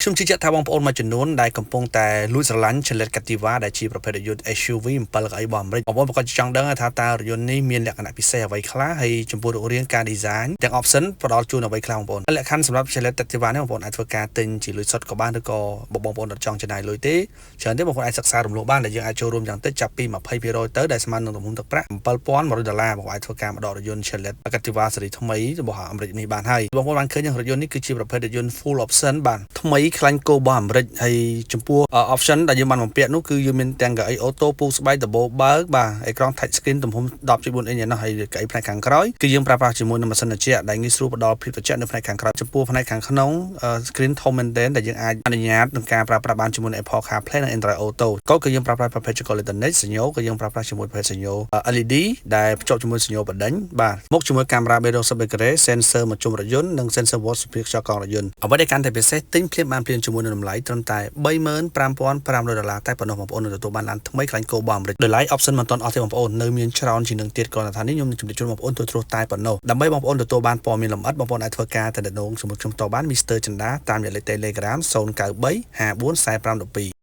ខ្ញុំជឿជាក់ថាបងប្អូនមួយចំនួនដែលកំពុងតែលួចស្រឡាញ់ Chevrolet Captiva ដែលជាប្រភេទរថយន្ត SUV 7កៅអីរបស់អាមេរិកបងប្អូនប្រកាសចង់ដឹងថាតើរថយន្តនេះមានលក្ខណៈពិសេសអ្វីខ្លះហើយចំពោះរូបរាងការ design ទាំង option ផ្ដល់ជូនអ្វីខ្លះបងប្អូនលក្ខខណ្ឌសម្រាប់ Chevrolet Captiva នេះបងប្អូនអាចធ្វើការទិញជាលុយសុទ្ធក៏បានឬក៏បងប្អូនអត់ចង់ចំណាយលុយទេច្រើនទេបងប្អូនអាចសិក្សារំលោះបានដែលយើងអាចចូលរួមយ៉ាងតិចចាប់ពី 20% ទៅដែលស្មើនឹងទំហំទឹកប្រាក់$7,100បងប្អូនអាចធ្វើការមកដករថយន្ត Chevrolet Captiva ស៊េរីថ្មីរបស់អាមេរិកនេះបានហើយបងប្អូនបានឃើញរថយន្តនេះគឺជាប្រភេទរថយន្ត full option បានថ្មីខ្លាញ់គោរបស់អាមេរិកហើយចំពោះ option ដែលយើងបានបំពាក់នោះគឺយើងមានទាំងកៅអីអូតូពូស្បែកដបូបើកបាទអេក្រង់ touch screen ទំហំ 10.4 អ៊ីនហ្នឹងហើយកៅអីផ្នែកខាងក្រោយគឺយើងប្រើប្រាស់ជាមួយនឹងម៉ាស៊ីនត្រជាក់ដែលងាយស្រួលផ្ដល់ភាពត្រជាក់នៅផ្នែកខាងក្រោយចំពោះផ្នែកខាងក្នុង screen ធំមែនទែនដែលយើងអាចអនុញ្ញាតនឹងការប្រើប្រាស់បានជាមួយនឹង Apple CarPlay និង Android Auto ក៏គឺយើងប្រើប្រាស់ប្រភេទ Chocolate Nick សញ្ញោក៏យើងប្រើប្រាស់ជាមួយប្រភេទសញ្ញោ LED ដែលភ្ជាប់ជាមួយសញ្ញោបដិញបាទមកជាមួយកាមេរ៉ា 360 degree sensor មកជុំរថយន្តនិង sensor watch សុភាខ្យល់កង់រថយន្តអ្វីដែលកាន់តែពិសេសទិញភ្លាមបានភ្លាមជាមួយនឹងតម្លៃត្រឹមតែ$35,500តែប៉ុណ្ណោះបងប្អូននឹងទទួលបានឡានថ្មីខ្លាញ់គោរបស់អាមេរិកដោយឡែក option មិនទាន់អស់ទេបងប្អូននៅមានច្រើនជាងនឹងទៀតគ្រាន់តែថានេះខ្ញុំនឹងជម្រាបជូនបងប្អូនទូទៅតែប៉ុណ្ណោះដើម្បីបងប្អូនទទួលបានព័ត៌មានលម្អិតបងប្អូនអាចធ្វើការទៅដំណងជាមួយខ្ញុំតបាន Mr. ចិន្តាតាមរយៈលេខ Telegram 093 544512